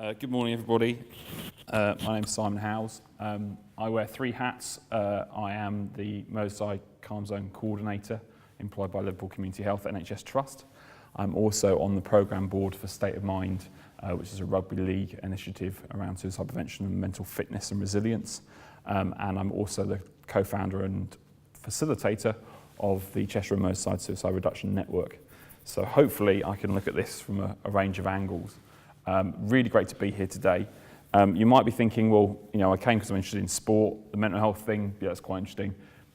Good morning, everybody. My name's Simon Howes. I wear three hats. I am the Merseyside CALMzone coordinator employed by Liverpool Community Health NHS Trust. I'm also on the programme board for State of Mind, which is a rugby league initiative around suicide prevention and mental fitness and resilience. And I'm also the co-founder and facilitator of the Cheshire and Merseyside Suicide Reduction Network. So hopefully I can look at this from a range of angles. Really great to be here today. You might be thinking, well, I came because I'm interested in sport, the mental health thing, yeah, that's quite interesting.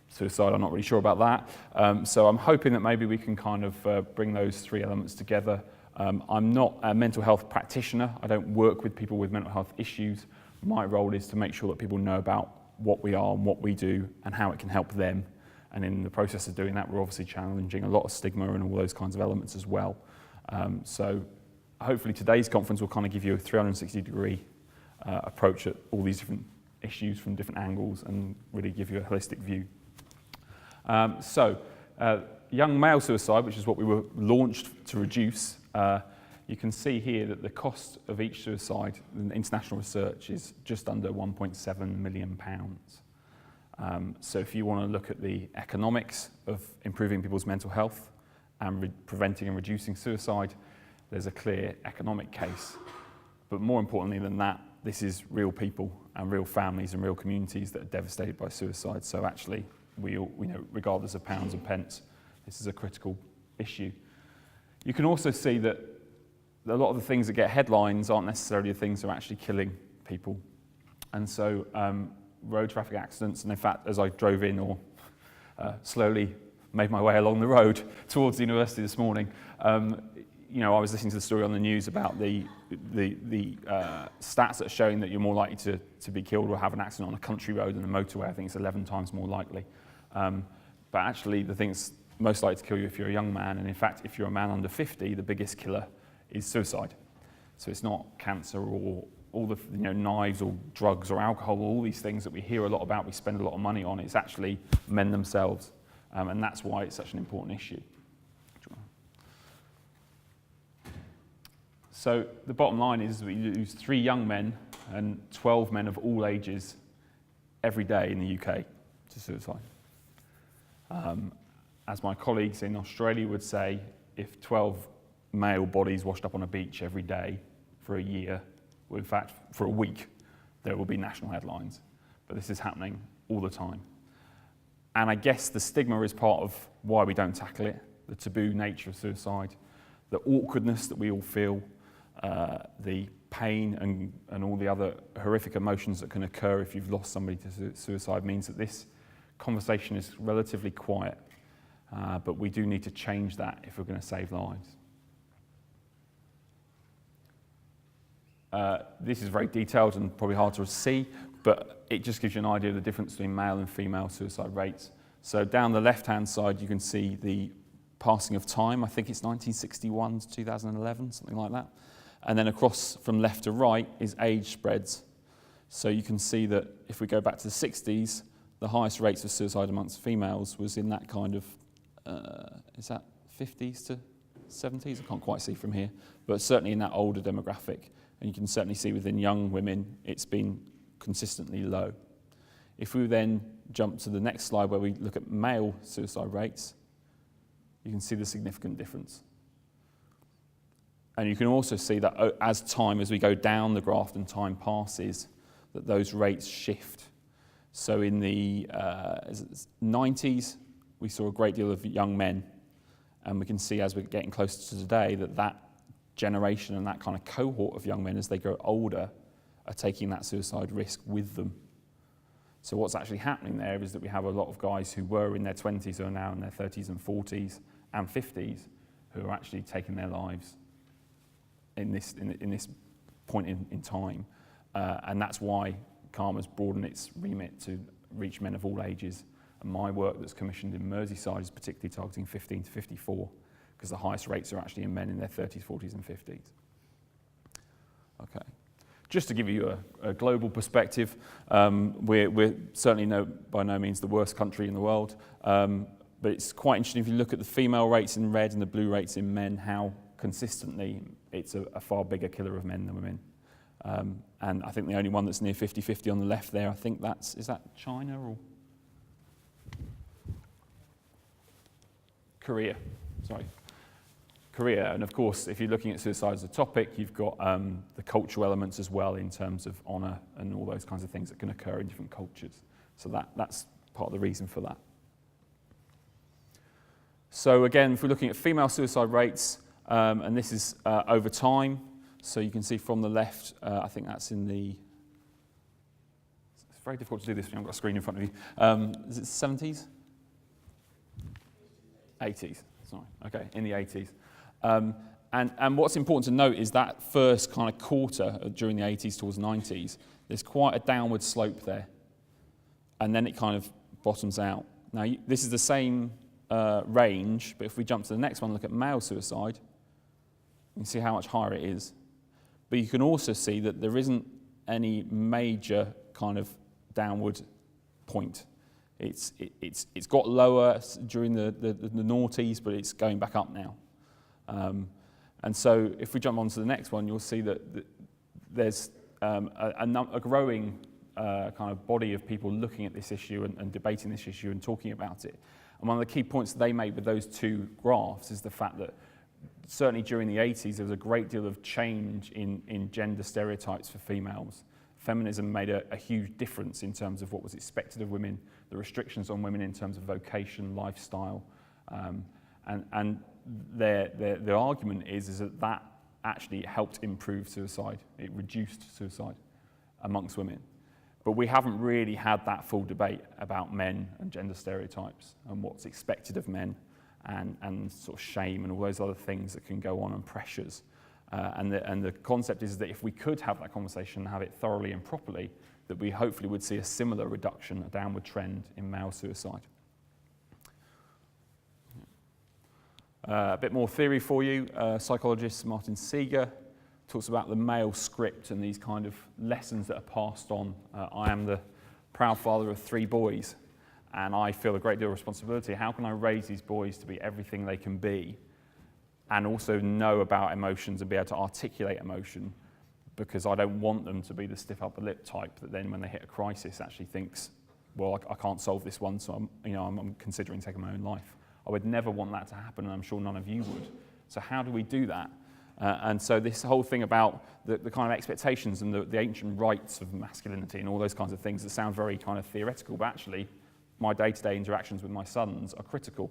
Suicide, I'm not really sure about that. So I'm hoping that maybe we can kind of bring those three elements together. I'm not a mental health practitioner. I don't work with people with mental health issues. My role is to make sure that people know about what we are and what we do and how it can help them. And in the process of doing that, we're obviously challenging a lot of stigma and all those kinds of elements as well. So hopefully today's conference will kind of give you a 360-degree approach at all these different issues from different angles and really give you a holistic view. Young male suicide, which is what we were launched to reduce, you can see here that the cost of each suicide in international research is just under £1.7 million. So if you want to look at the economics of improving people's mental health and preventing and reducing suicide, there's a clear economic case. But more importantly than that, this is real people and real families and real communities that are devastated by suicide. So actually, we all, regardless of pounds and pence, this is a critical issue. You can also see that a lot of the things that get headlines aren't necessarily the things that are actually killing people. And so road traffic accidents, and in fact, as I drove in or slowly made my way along the road towards the university this morning, I was listening to the story on the news about the stats that are showing that you're more likely to be killed or have an accident on a country road than a motorway. I think it's 11 times more likely. But actually, the thing that's most likely to kill you if you're a young man, and in fact, if you're a man under 50, the biggest killer is suicide. So it's not cancer or all the knives or drugs or alcohol, all these things that we hear a lot about, we spend a lot of money on. It's actually men themselves, and that's why it's such an important issue. So the bottom line is we lose 3 young men and 12 men of all ages every day in the UK to suicide. As my colleagues in Australia would say, if 12 male bodies washed up on a beach every day for a year, well, in fact, for a week, there will be national headlines. But this is happening all the time. And I guess the stigma is part of why we don't tackle it, the taboo nature of suicide, the awkwardness that we all feel, the pain and all the other horrific emotions that can occur if you've lost somebody to suicide means that this conversation is relatively quiet. But we do need to change that if we're going to save lives. This is very detailed and probably hard to see, but it just gives you an idea of the difference between male and female suicide rates. So down the left-hand side, you can see the passing of time. I think it's 1961 to 2011, something like that. And then across from left to right is age spreads. So you can see that if we go back to the 60s, the highest rates of suicide amongst females was in that kind of, is that 50s to 70s? I can't quite see from here, but certainly in that older demographic. And you can certainly see within young women, it's been consistently low. If we then jump to the next slide where we look at male suicide rates, you can see the significant difference. And you can also see that as we go down the graph and time passes, that those rates shift. So in the 90s, we saw a great deal of young men. And we can see as we're getting closer to today that generation and that kind of cohort of young men as they grow older are taking that suicide risk with them. So what's actually happening there is that we have a lot of guys who were in their 20s who are now in their 30s and 40s and 50s who are actually taking their lives in this point in time. And that's why CALM has broadened its remit to reach men of all ages. And my work that's commissioned in Merseyside is particularly targeting 15 to 54, because the highest rates are actually in men in their 30s, 40s and 50s. Okay. Just to give you a global perspective, we're certainly by no means the worst country in the world, but it's quite interesting if you look at the female rates in red and the blue rates in men, how consistently it's a far bigger killer of men than women. And I think the only one that's near 50-50 on the left there, I think is that China or Korea? Sorry. Korea, and of course, if you're looking at suicide as a topic, you've got the cultural elements as well in terms of honour and all those kinds of things that can occur in different cultures. So that's part of the reason for that. So again, if we're looking at female suicide rates, and this is over time, so you can see from the left, I think that's in the, it's very difficult to do this when you haven't got a screen in front of you. Is it 70s? 80s, sorry, okay, in the 80s. And what's important to note is that first kind of quarter during the 80s towards 90s, there's quite a downward slope there. And then it kind of bottoms out. Now, this is the same range, but if we jump to the next one, look at male suicide, you can see how much higher it is. But you can also see that there isn't any major kind of downward point. It's got lower during the noughties, but it's going back up now. And so if we jump on to the next one, you'll see that there's a growing kind of body of people looking at this issue and debating this issue and talking about it. And one of the key points that they make with those two graphs is the fact that certainly during the 80s, there was a great deal of change in gender stereotypes for females. Feminism made a huge difference in terms of what was expected of women, the restrictions on women in terms of vocation, lifestyle, and their argument is that actually helped improve suicide. It reduced suicide amongst women. But we haven't really had that full debate about men and gender stereotypes and what's expected of men and sort of shame and all those other things that can go on and pressures. And the concept is that if we could have that conversation and have it thoroughly and properly, that we hopefully would see a similar reduction, a downward trend in male suicide. A bit more theory for you. Psychologist Martin Seeger talks about the male script and these kind of lessons that are passed on. I am the proud father of 3 boys, and I feel a great deal of responsibility. How can I raise these boys to be everything they can be and also know about emotions and be able to articulate emotion? Because I don't want them to be the stiff upper lip type that then when they hit a crisis actually thinks, well, I can't solve this one, so I'm considering taking my own life. I would never want that to happen, and I'm sure none of you would. So how do we do that? And so this whole thing about the kind of expectations and the ancient rights of masculinity and all those kinds of things that sound very kind of theoretical, but actually my day-to-day interactions with my sons are critical.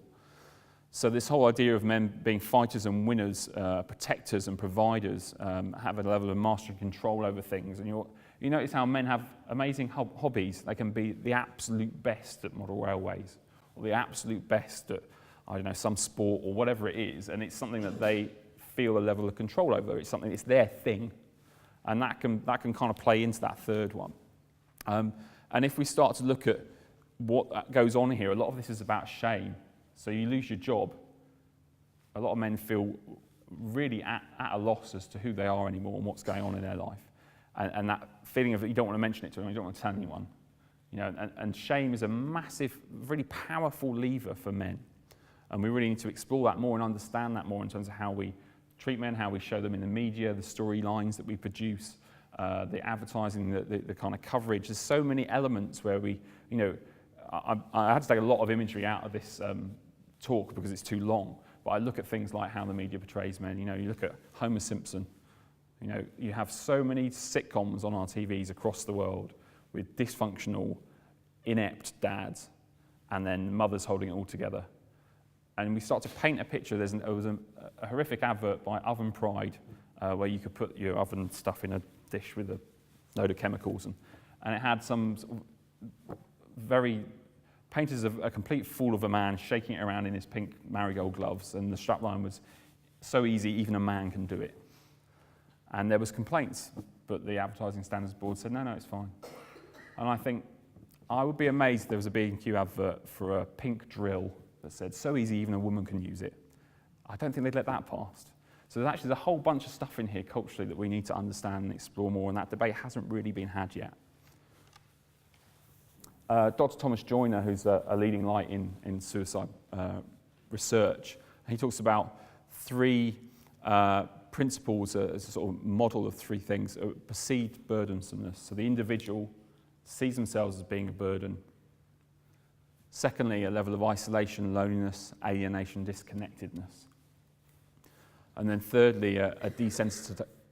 So this whole idea of men being fighters and winners, protectors and providers, have a level of mastery and control over things. And you notice how men have amazing hobbies. They can be the absolute best at model railways or the absolute best at, I don't know, some sport or whatever it is, and it's something that they feel a level of control over. It's something, it's their thing, and that can kind of play into that third one. And if we start to look at what goes on here, a lot of this is about shame. So you lose your job. A lot of men feel really at a loss as to who they are anymore and what's going on in their life, and that feeling of that you don't want to mention it to them, you don't want to tell anyone. And shame is a massive, really powerful lever for men. And we really need to explore that more and understand that more in terms of how we treat men, how we show them in the media, the storylines that we produce, the advertising, the kind of coverage. There's so many elements where we, I had to take a lot of imagery out of this talk because it's too long. But I look at things like how the media portrays men. You look at Homer Simpson. You have so many sitcoms on our TVs across the world with dysfunctional, inept dads and then mothers holding it all together. And we start to paint a picture. There was a horrific advert by Oven Pride where you could put your oven stuff in a dish with a load of chemicals. And it had some sort of very painted as a complete fool of a man shaking it around in his pink marigold gloves. And the strapline was, so easy, even a man can do it. And there was complaints, but the Advertising Standards Board said, no, it's fine. And I think I would be amazed if there was a B&Q advert for a pink drill that said, so easy, even a woman can use it. I don't think they'd let that pass. So there's actually a whole bunch of stuff in here culturally that we need to understand and explore more, and that debate hasn't really been had yet. Dr. Thomas Joyner, who's a leading light in suicide research, he talks about 3 principles as a sort of model of three things: perceived burdensomeness, so the individual sees themselves as being a burden. Secondly, a level of isolation, loneliness, alienation, disconnectedness. And then thirdly, a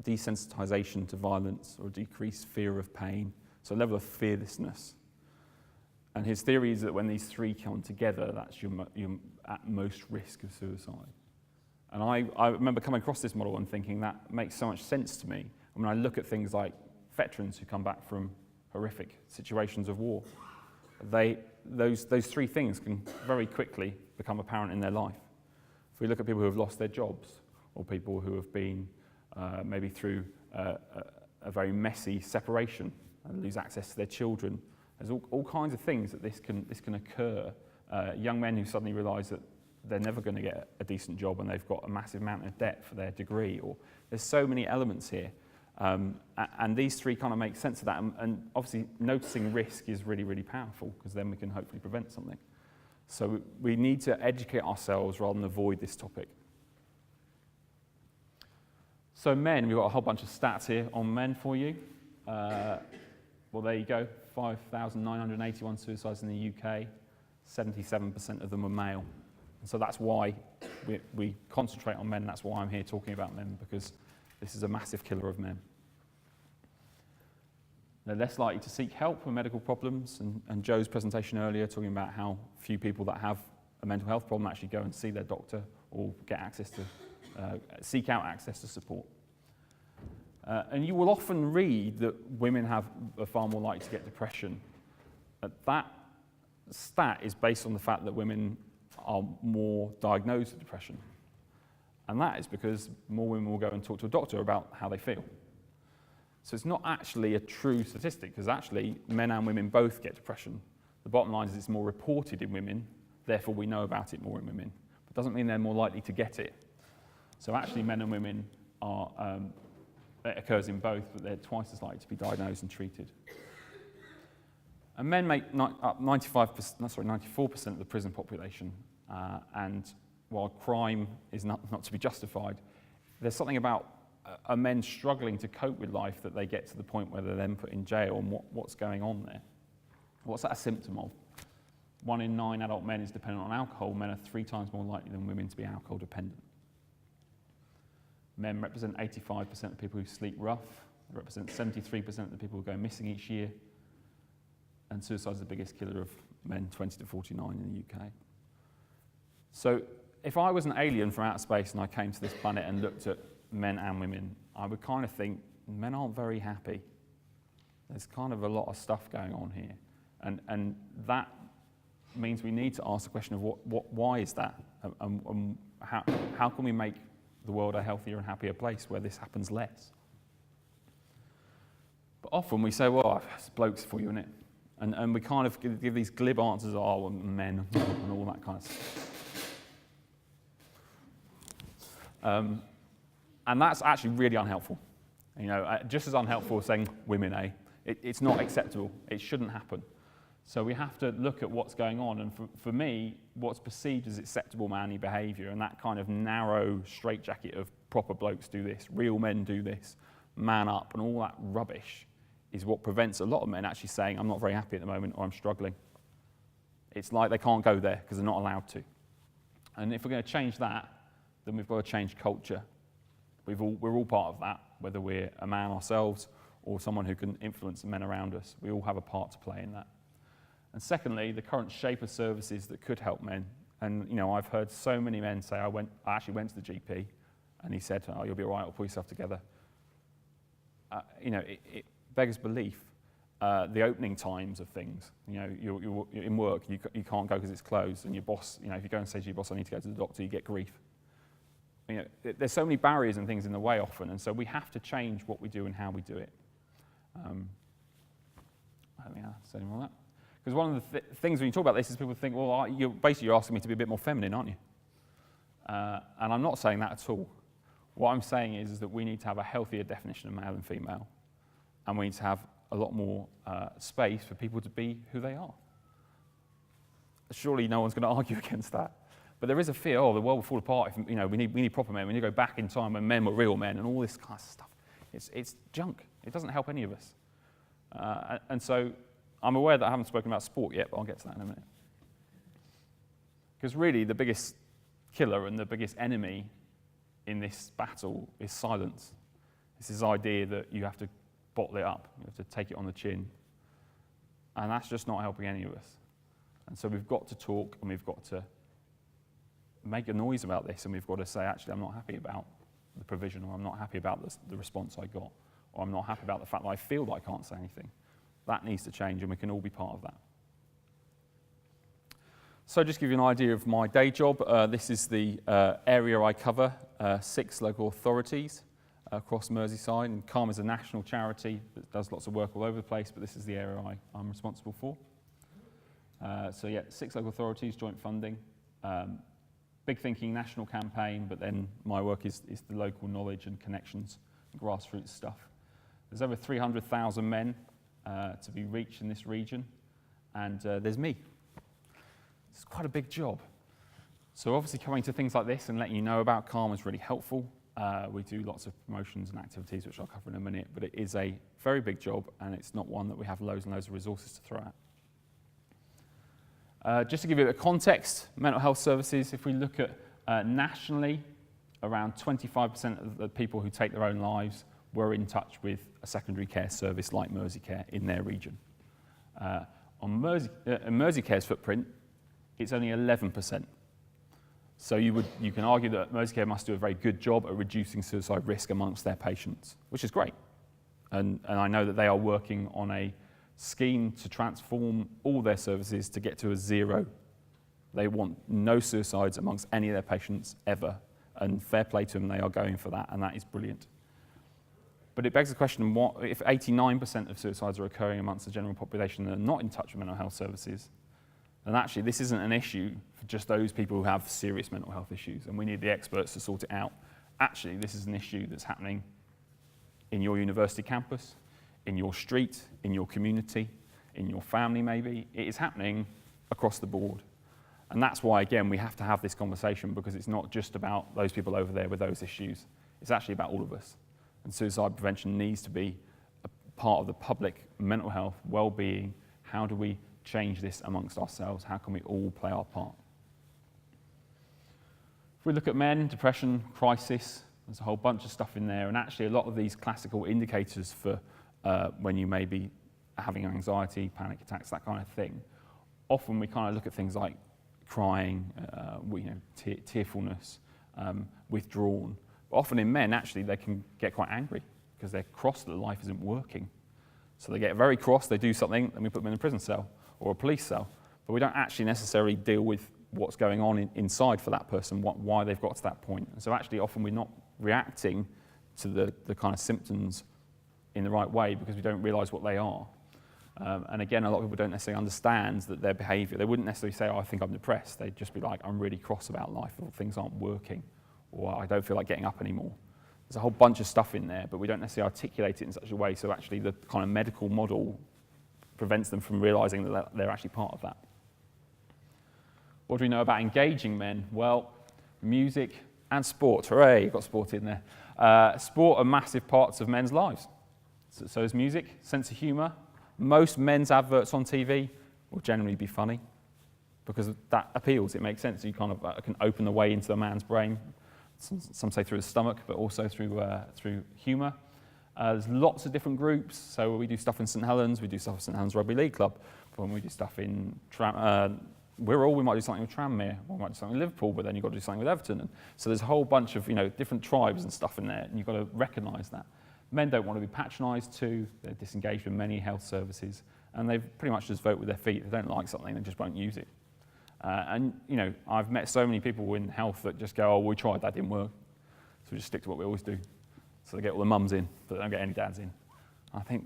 desensitization to violence or a decreased fear of pain, so a level of fearlessness. And his theory is that when these three come together, that's you're at most risk of suicide. And I remember coming across this model and thinking that makes so much sense to me. I mean, I look at things like veterans who come back from horrific situations of war. Those three things can very quickly become apparent in their life. If we look at people who have lost their jobs, or people who have been maybe through a very messy separation and lose access to their children, there's all kinds of things that this can occur. Young men who suddenly realise that they're never going to get a decent job and they've got a massive amount of debt for their degree, or there's so many elements here. And these three kind of make sense of that. And obviously noticing risk is really, really powerful, because then we can hopefully prevent something. So we need to educate ourselves rather than avoid this topic. So men, we've got a whole bunch of stats here on men for you. Well, there you go, 5,981 suicides in the UK, 77% of them are male. And so that's why we concentrate on men, that's why I'm here talking about men, because this is a massive killer of men. They're less likely to seek help for medical problems, and Joe's presentation earlier talking about how few people that have a mental health problem actually go and see their doctor or get access to, seek out access to support. And you will often read that women are far more likely to get depression. That stat is based on the fact that women are more diagnosed with depression. And that is because more women will go and talk to a doctor about how they feel. So it's not actually a true statistic, because actually men and women both get depression. The bottom line is it's more reported in women, therefore we know about it more in women. But it doesn't mean they're more likely to get it. So actually men and women are, it occurs in both, but they're twice as likely to be diagnosed and treated. And men make up 94% of the prison population, and while crime is not to be justified, there's something about men struggling to cope with life that they get to the point where they're then put in jail, and what's going on there. What's that a symptom of? 1 in 9 adult men is dependent on alcohol. Men are 3 times more likely than women to be alcohol dependent. Men represent 85% of people who sleep rough. They represent 73% of the people who go missing each year. And suicide is the biggest killer of men 20 to 49 in the UK. So if I was an alien from outer space and I came to this planet and looked at men and women, I would kind of think men aren't very happy. There's kind of a lot of stuff going on here. And that means we need to ask the question of why is that? And how can we make the world a healthier and happier place where this happens less? But often we say, well, it's blokes for you, isn't it? And we kind of give these glib answers, oh, men, and all that kind of stuff. And that's actually really unhelpful. You know, just as unhelpful as saying women, eh? It's not acceptable. It shouldn't happen. So we have to look at what's going on. And for me, what's perceived as acceptable manly behaviour, and that kind of narrow straitjacket of proper blokes do this, real men do this, man up, and all that rubbish is what prevents a lot of men actually saying, I'm not very happy at the moment, or I'm struggling. It's like they can't go there because they're not allowed to. And if we're going to change that, then we've got to change culture. We're all part of that, whether we're a man ourselves or someone who can influence the men around us. We all have a part to play in that. And secondly, the current shape of services that could help men. And you know, I've heard so many men say, I actually went to the GP, and he said, oh, you'll be all right, I'll pull yourself together. You know, it beggars belief. The opening times of things. You know, you're in work, you can't go because it's closed, and your boss, you know, if you go and say to your boss, I need to go to the doctor, you get grief. You know, there's so many barriers and things in the way often, and so we have to change what we do and how we do it. I don't think I'll say any more of that. Because one of the things when you talk about this is people think, well, you're asking me to be a bit more feminine, aren't you? And I'm not saying that at all. What I'm saying is that we need to have a healthier definition of male and female, and we need to have a lot more space for people to be who they are. Surely no one's going to argue against that. But there is a fear, oh, the world will fall apart if, we need proper men. We need to go back in time when men were real men and all this kind of stuff. It's junk. It doesn't help any of us. And so I'm aware that I haven't spoken about sport yet, but I'll get to that in a minute. Because really the biggest killer and the biggest enemy in this battle is silence. It's this idea that you have to bottle it up, you have to take it on the chin. And that's just not helping any of us. And so we've got to talk and we've got to make a noise about this, and we've got to say, actually, I'm not happy about the provision, or I'm not happy about the response I got, or I'm not happy about the fact that I feel that I can't say anything. That needs to change, and we can all be part of that. So just to give you an idea of my day job, this is the area I cover, 6 local authorities across Merseyside, and CALM is a national charity that does lots of work all over the place, but this is the area I'm responsible for. So yeah, 6 local authorities, joint funding, big thinking national campaign, but then my work is the local knowledge and connections, grassroots stuff. There's over 300,000 men to be reached in this region, and there's me. It's quite a big job. So obviously coming to things like this and letting you know about CALM is really helpful. We do lots of promotions and activities, which I'll cover in a minute, but it is a very big job, and it's not one that we have loads and loads of resources to throw at. Just to give you a bit of context, mental health services, if we look at nationally, around 25% of the people who take their own lives were in touch with a secondary care service like Mersey Care in their region. On Mersey Care's footprint, it's only 11%. So you can argue that Mersey Care must do a very good job at reducing suicide risk amongst their patients, which is great. And I know that they are working on a scheme to transform all their services to get to a 0. They want no suicides amongst any of their patients ever, and fair play to them, they are going for that, and that is brilliant. But it begs the question, what if 89% of suicides are occurring amongst the general population that are not in touch with mental health services? And actually, this isn't an issue for just those people who have serious mental health issues, and we need the experts to sort it out. Actually, this is an issue that's happening in your university campus, in your street, in your community, in your family maybe. It is happening across the board. And that's why, again, we have to have this conversation, because it's not just about those people over there with those issues. It's actually about all of us. And suicide prevention needs to be a part of the public mental health, well-being. How do we change this amongst ourselves? How can we all play our part? If we look at men, depression, crisis, there's a whole bunch of stuff in there. And actually, a lot of these classical indicators for when you may be having anxiety, panic attacks, that kind of thing. Often we kind of look at things like crying, tearfulness, withdrawn. But often in men, actually, they can get quite angry because they're cross that life isn't working. So they get very cross, they do something, then we put them in a prison cell or a police cell. But we don't actually necessarily deal with what's going on inside for that person, why they've got to that point. And so actually, often we're not reacting to the kind of symptoms in the right way because we don't realise what they are. And again, a lot of people don't necessarily understand that their behaviour. They wouldn't necessarily say, oh, I think I'm depressed. They'd just be like, I'm really cross about life, or things aren't working, or I don't feel like getting up anymore. There's a whole bunch of stuff in there, but we don't necessarily articulate it in such a way so actually the kind of medical model prevents them from realising that they're actually part of that. What do we know about engaging men? Well, music and sport. Hooray, you've got sport in there. Sport are massive parts of men's lives. So is music, sense of humour. Most men's adverts on TV will generally be funny because that appeals. It makes sense. You kind of can open the way into a man's brain. Some say through the stomach, but also through humour. There's lots of different groups. So we do stuff in St Helens. We do stuff in St Helens Rugby League Club. When we do stuff in Wirral, we might do something with Tranmere. We might do something with Liverpool, but then you've got to do something with Everton. And so there's a whole bunch of different tribes and stuff in there, and you've got to recognise that. Men don't want to be patronised too. They're disengaged with many health services, and they pretty much just vote with their feet. If they don't like something, they just won't use it. And I've met so many people in health that just go, oh, we tried, that didn't work. So we just stick to what we always do. So they get all the mums in, but they don't get any dads in. I think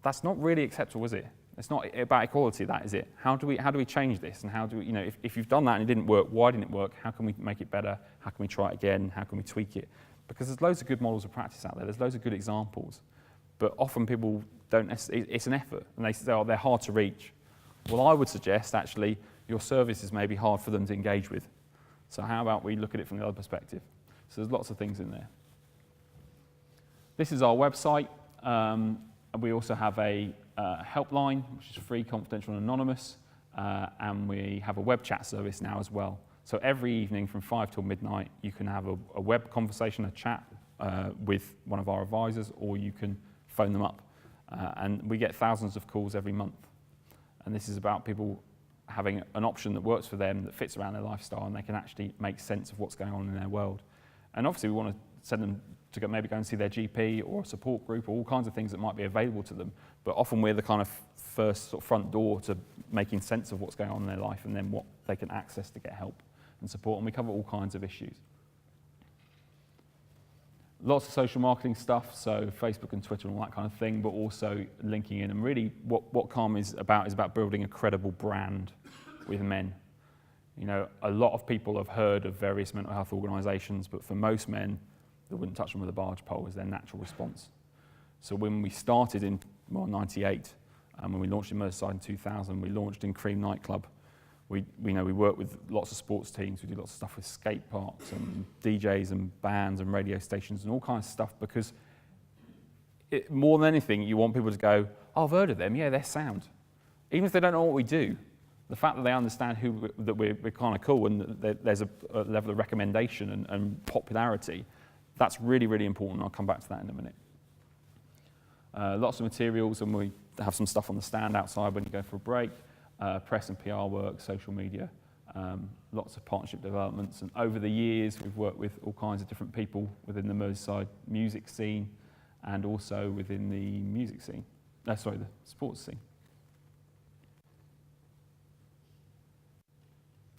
that's not really acceptable, is it? It's not about equality, that is it. How do we change this? And how do we, if you've done that and it didn't work, why didn't it work? How can we make it better? How can we try it again? How can we tweak it? Because there's loads of good models of practice out there. There's loads of good examples. But often people don't necessarily, it's an effort. And they say, oh, they're hard to reach. Well, I would suggest, actually, your service is maybe hard for them to engage with. So how about we look at it from the other perspective? So there's lots of things in there. This is our website. And we also have a helpline, which is free, confidential, and anonymous. And we have a web chat service now as well. So every evening from 5 till midnight, you can have a web conversation, a chat with one of our advisors, or you can phone them up. And we get thousands of calls every month. And this is about people having an option that works for them, that fits around their lifestyle, and they can actually make sense of what's going on in their world. And obviously we want to send them to maybe go and see their GP or a support group or all kinds of things that might be available to them. But often we're the kind of first sort of front door to making sense of what's going on in their life and then what they can access to get help and support. And we cover all kinds of issues. Lots of social marketing stuff, so Facebook and Twitter and all that kind of thing, but also linking in. And really what Calm is about building a credible brand with men. You know, a lot of people have heard of various mental health organisations, but for most men, they wouldn't touch them with a barge pole as their natural response. So when we started in 98, and when we launched in Merseyside in 2000, we launched in Cream nightclub. We work with lots of sports teams. We do lots of stuff with skate parks and DJs and bands and radio stations and all kinds of stuff because more than anything, you want people to go, oh, I've heard of them. Yeah, they're sound. Even if they don't know what we do, the fact that they understand that we're kind of cool and that there's a level of recommendation and popularity, that's really, really important. I'll come back to that in a minute. Lots of materials, and we have some stuff on the stand outside when you go for a break. Press and PR work, social media, lots of partnership developments. And over the years, we've worked with all kinds of different people within the Merseyside music scene and also within the the sports scene.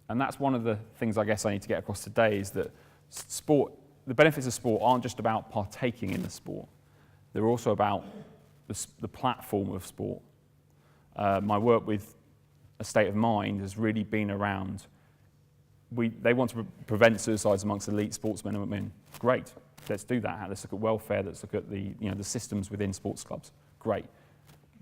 And that's one of the things I guess I need to get across today is that the benefits of sport aren't just about partaking in the sport. They're also about the platform of sport. My work with A State of Mind has really been around, they want to prevent suicides amongst elite sportsmen and women. Great, let's do that. Let's look at welfare, let's look at the systems within sports clubs. Great.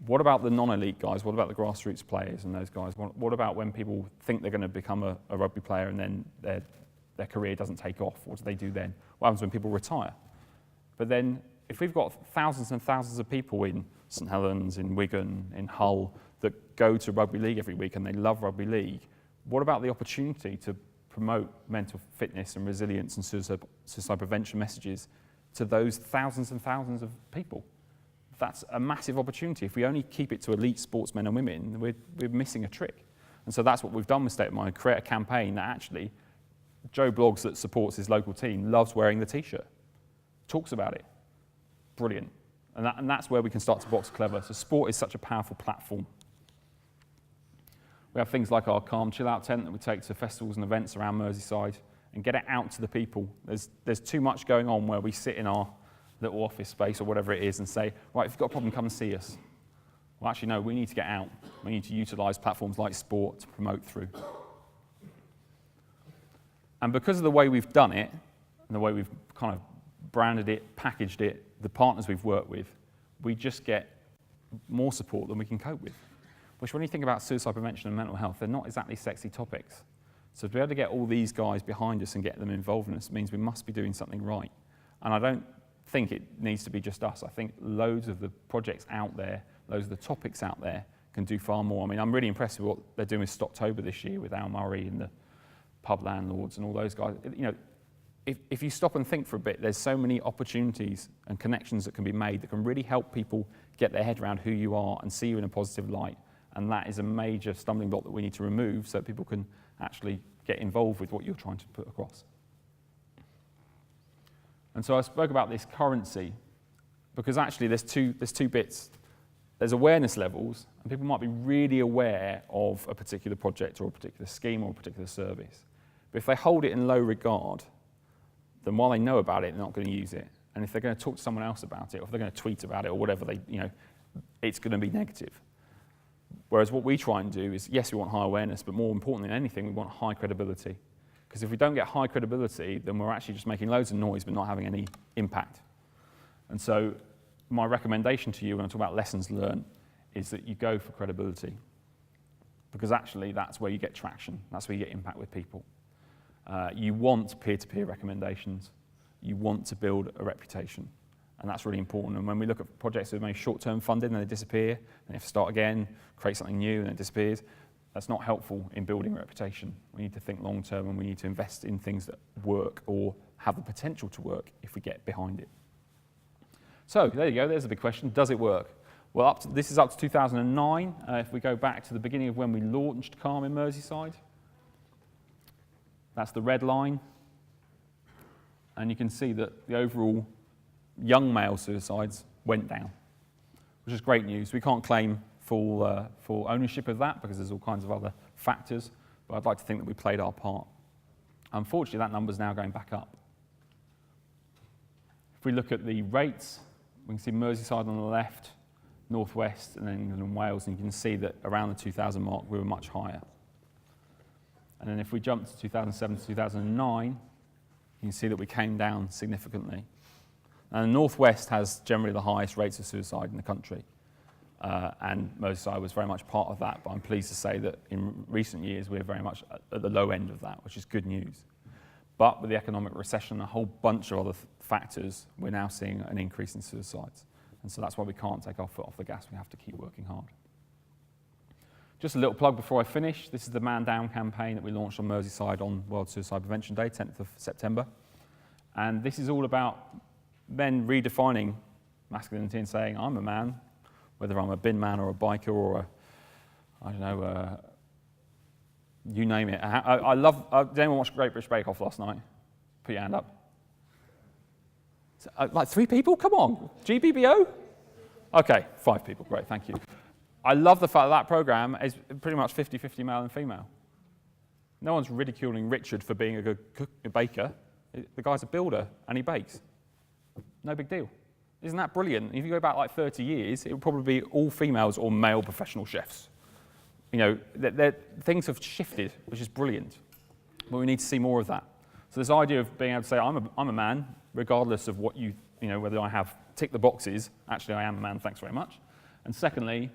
What about the non-elite guys? What about the grassroots players and those guys? What about when people think they're going to become a rugby player and then their career doesn't take off? What do they do then? What happens when people retire? But then if we've got thousands and thousands of people in St Helens, in Wigan, in Hull, that go to rugby league every week and they love rugby league, what about the opportunity to promote mental fitness and resilience and suicide prevention messages to those thousands and thousands of people? That's a massive opportunity. If we only keep it to elite sportsmen and women, we're missing a trick. And so that's what we've done with State of Mind, create a campaign that actually Joe Bloggs that supports his local team loves wearing the t-shirt, talks about it. Brilliant. And that's where we can start to box clever. So sport is such a powerful platform. We have things like our Calm Chill Out tent that we take to festivals and events around Merseyside and get it out to the people. There's too much going on where we sit in our little office space or whatever it is and say, right, if you've got a problem, come and see us. Well, actually, no, we need to get out. We need to utilise platforms like sport to promote through. And because of the way we've done it and the way we've kind of branded it, packaged it, the partners we've worked with, we just get more support than we can cope with. Which when you think about suicide prevention and mental health, they're not exactly sexy topics. So to be able to get all these guys behind us and get them involved in us means we must be doing something right. And I don't think it needs to be just us. I think loads of the projects out there, loads of the topics out there can do far more. I mean, I'm really impressed with what they're doing with Stoptober this year with Al Murray and the pub landlords and all those guys. You know, if you stop and think for a bit, there's so many opportunities and connections that can be made that can really help people get their head around who you are and see you in a positive light. And that is a major stumbling block that we need to remove so that people can actually get involved with what you're trying to put across. And so I spoke about this currency because actually there's two bits. There's awareness levels, and people might be really aware of a particular project or a particular scheme or a particular service. But if they hold it in low regard, then while they know about it, they're not going to use it. And if they're going to talk to someone else about it, or if they're going to tweet about it, or whatever, it's going to be negative. Whereas what we try and do is, yes, we want high awareness, but more important than anything, we want high credibility. Because if we don't get high credibility, then we're actually just making loads of noise but not having any impact. And so my recommendation to you when I talk about lessons learned is that you go for credibility. Because actually that's where you get traction. That's where you get impact with people. You want peer-to-peer recommendations. You want to build a reputation. And that's really important. And when we look at projects that are maybe short-term funded and they disappear, and they have to start again, create something new and it disappears, that's not helpful in building a reputation. We need to think long-term, and we need to invest in things that work or have the potential to work if we get behind it. So there you go, there's a big question. Does it work? Well, this is up to 2009. If we go back to the beginning of when we launched Calm in Merseyside, that's the red line. And you can see that the overall young male suicides went down, which is great news. We can't claim full ownership of that because there's all kinds of other factors, but I'd like to think that we played our part. Unfortunately, that number's now going back up. If we look at the rates, we can see Merseyside on the left, North West, and then England and Wales, and you can see that around the 2000 mark we were much higher. And then if we jump to 2007 to 2009, you can see that we came down significantly. And the North West has generally the highest rates of suicide in the country. And Merseyside was very much part of that, but I'm pleased to say that in recent years we're very much at the low end of that, which is good news. But with the economic recession and a whole bunch of other factors, we're now seeing an increase in suicides. And so that's why we can't take our foot off the gas, we have to keep working hard. Just a little plug before I finish. This is the Man Down campaign that we launched on Merseyside on World Suicide Prevention Day, 10th of September. And this is all about men redefining masculinity and saying, I'm a man, whether I'm a bin man or a biker or you name it. I love, did anyone watch Great British Bake Off last night? Put your hand up. Like 3 people? Come on. GBBO? Okay, 5 people. Great, thank you. I love the fact that programme is pretty much 50-50 male and female. No one's ridiculing Richard for being a good baker. The guy's a builder and he bakes. No big deal. Isn't that brilliant? If you go back like 30 years, it would probably be all females or male professional chefs. You know, things have shifted, which is brilliant. But we need to see more of that. So this idea of being able to say, I'm a man, regardless of what whether I have ticked the boxes, actually I am a man, thanks very much. And secondly,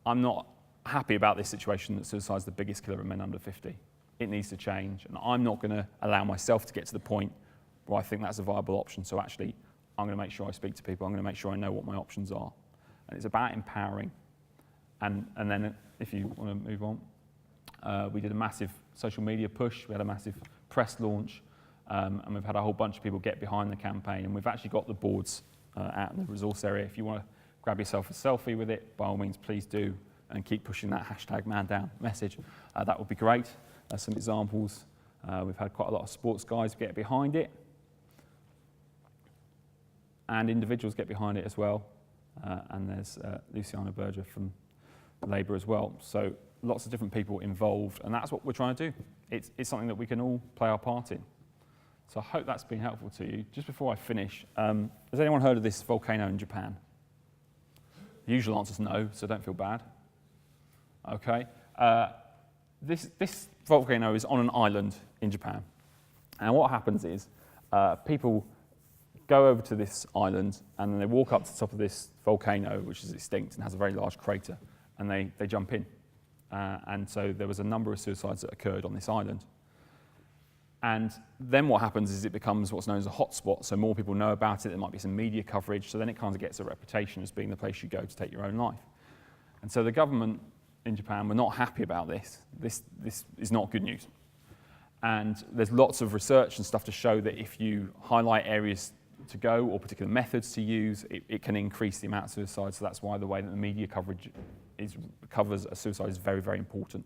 I'm not happy about this situation that suicide is the biggest killer of men under 50. It needs to change, and I'm not going to allow myself to get to the point where I think that's a viable option. So actually, I'm going to make sure I speak to people. I'm going to make sure I know what my options are. And it's about empowering. And then if you want to move on, we did a massive social media push. We had a massive press launch. And we've had a whole bunch of people get behind the campaign. And we've actually got the boards out in the resource area. If you want to grab yourself a selfie with it, by all means, please do. And keep pushing that hashtag Man Down message. That would be great. Some examples. We've had quite a lot of sports guys get behind it. And individuals get behind it as well. And there's Luciana Berger from Labour as well. So lots of different people involved, and that's what we're trying to do. It's something that we can all play our part in. So I hope that's been helpful to you. Just before I finish, has anyone heard of this volcano in Japan? The usual answer is no, so don't feel bad. Okay. This volcano is on an island in Japan. And what happens is people go over to this island and then they walk up to the top of this volcano, which is extinct and has a very large crater, and they jump in. And so there was a number of suicides that occurred on this island. And then what happens is it becomes what's known as a hotspot, so more people know about it, there might be some media coverage, so then it kind of gets a reputation as being the place you go to take your own life. And so the government in Japan were not happy about this. This is not good news. And there's lots of research and stuff to show that if you highlight areas to go or particular methods to use, it can increase the amount of suicide. So that's why the way that the media coverage covers a suicide is very, very important.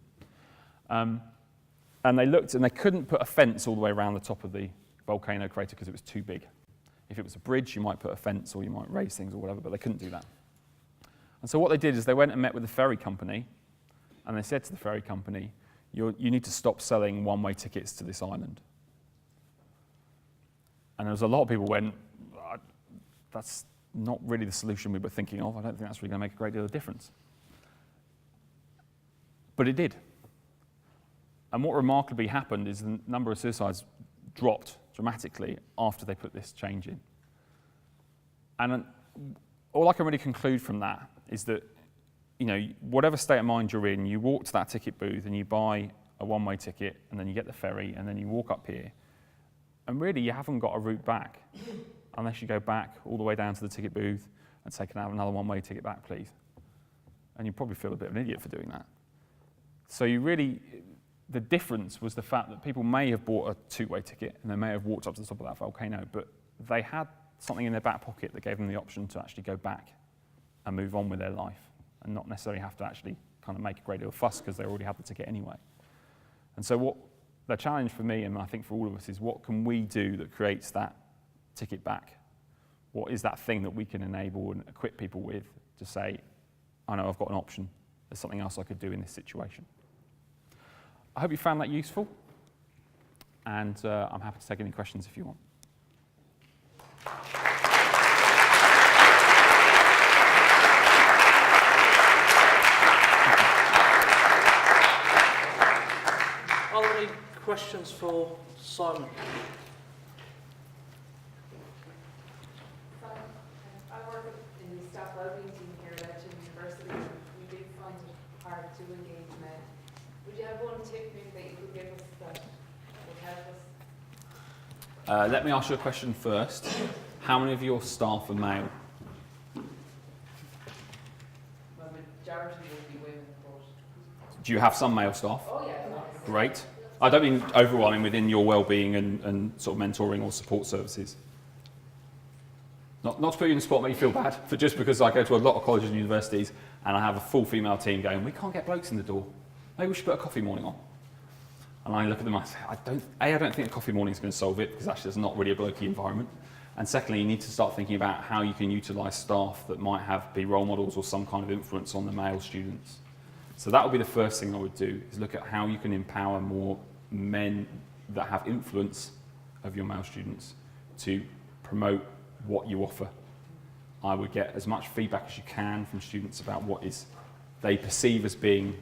And they looked and they couldn't put a fence all the way around the top of the volcano crater because it was too big. If it was a bridge, you might put a fence or you might raise things or whatever, but they couldn't do that. And so what they did is they went and met with the ferry company, and they said to the ferry company, you need to stop selling one-way tickets to this island. And there was a lot of people went, that's not really the solution we were thinking of. I don't think that's really going to make a great deal of difference. But it did. And what remarkably happened is the number of suicides dropped dramatically after they put this change in. And all I can really conclude from that is that, whatever state of mind you're in, you walk to that ticket booth and you buy a one-way ticket, and then you get the ferry, and then you walk up here. And really, you haven't got a route back unless you go back all the way down to the ticket booth and say, can I have another one-way ticket back, please? And you probably feel a bit of an idiot for doing that. So you really, the difference was the fact that people may have bought a two-way ticket and they may have walked up to the top of that volcano, but they had something in their back pocket that gave them the option to actually go back and move on with their life and not necessarily have to actually kind of make a great deal of fuss because they already had the ticket anyway. And so what the challenge for me, and I think for all of us, is what can we do that creates that ticket back? What is that thing that we can enable and equip people with to say, I know I've got an option, there's something else I could do in this situation. I hope you found that useful, and I'm happy to take any questions if you want. Are there any questions for Simon? I work in the staff wellbeing team here at Everton University, and we do find it hard to engage men. Would you have one tip maybe that you could give us that would help us? Let me ask you a question first. How many of your staff are male? Well, majority would be women, but... Do you have some male staff? Oh yeah. Great. I don't mean overall, I mean within your wellbeing and sort of mentoring or support services. Not to put you in the spot, make you feel bad, but just because I go to a lot of colleges and universities and I have a full female team going, we can't get blokes in the door. Maybe we should put a coffee morning on. And I look at them and I say, I don't think a coffee morning is going to solve it, because actually it's not really a blokey environment. And secondly, you need to start thinking about how you can utilise staff that might be role models or some kind of influence on the male students. So that would be the first thing I would do, is look at how you can empower more men that have influence of your male students to promote what you offer. I would get as much feedback as you can from students about what they perceive as being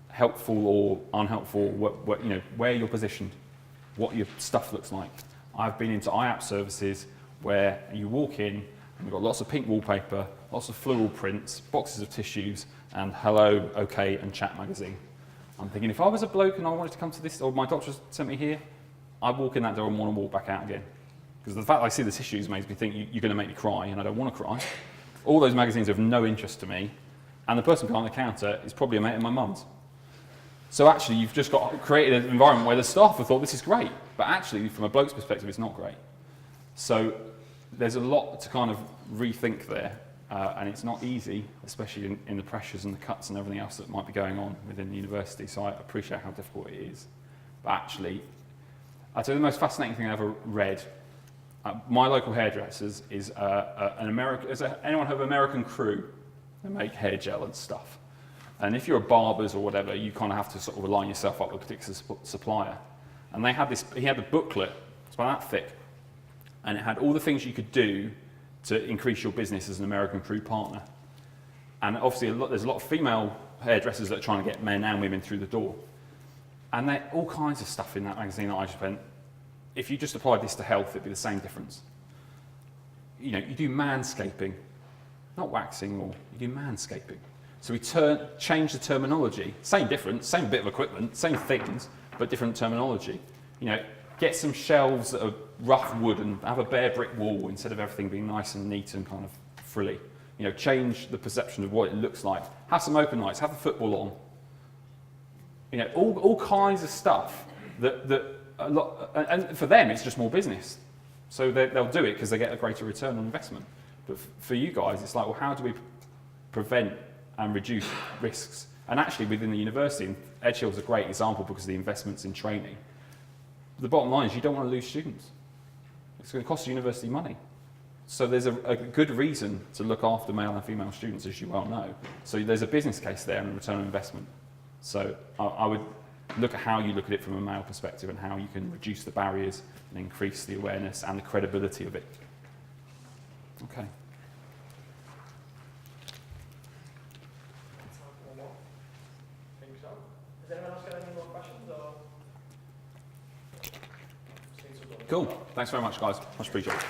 helpful or unhelpful, where you're positioned, what your stuff looks like. I've been into IAP services where you walk in and we've got lots of pink wallpaper, lots of floral prints, boxes of tissues, and hello, okay, and chat magazine. I'm thinking, if I was a bloke and I wanted to come to this, or my doctor sent me here, I'd walk in that door and want to walk back out again. Because the fact I see the tissues makes me think you're going to make me cry, and I don't want to cry. All those magazines are of no interest to me, and the person behind the counter is probably a mate of my mum's. So actually, you've just created an environment where the staff have thought this is great, but actually, from a bloke's perspective, it's not great. So there's a lot to kind of rethink there, and it's not easy, especially in the pressures and the cuts and everything else that might be going on within the university. So I appreciate how difficult it is. But actually, I'd say the most fascinating thing I ever read, my local hairdressers is anyone have American Crew? They make hair gel and stuff. And if you're a barbers or whatever, you kind of have to sort of align yourself up with a particular supplier. And he had a booklet, it's about that thick, and it had all the things you could do to increase your business as an American Crew partner. And obviously there's a lot of female hairdressers that are trying to get men and women through the door. And there all kinds of stuff in that magazine that I just went, if you just applied this to health, it'd be the same difference. You do manscaping, not waxing more, you do manscaping. So we change the terminology, same difference, same bit of equipment, same things, but different terminology. Get some shelves that are rough wood and have a bare brick wall instead of everything being nice and neat and kind of frilly. Change the perception of what it looks like. Have some open lights, have the football on. All kinds of stuff and for them it's just more business. So they'll do it because they get a greater return on investment. But for you guys, it's like, well, how do we prevent and reduce risks? And actually within the university, and Edgehill's a great example because of the investments in training. The bottom line is you don't want to lose students. It's going to cost the university money. So there's a good reason to look after male and female students, as you well know. So there's a business case there and a return on investment. So I would look at how you look at it from a male perspective and how you can reduce the barriers and increase the awareness and the credibility of it. Okay. Has anyone else got any more questions? Or? Cool. Thanks very much, guys. Much appreciated.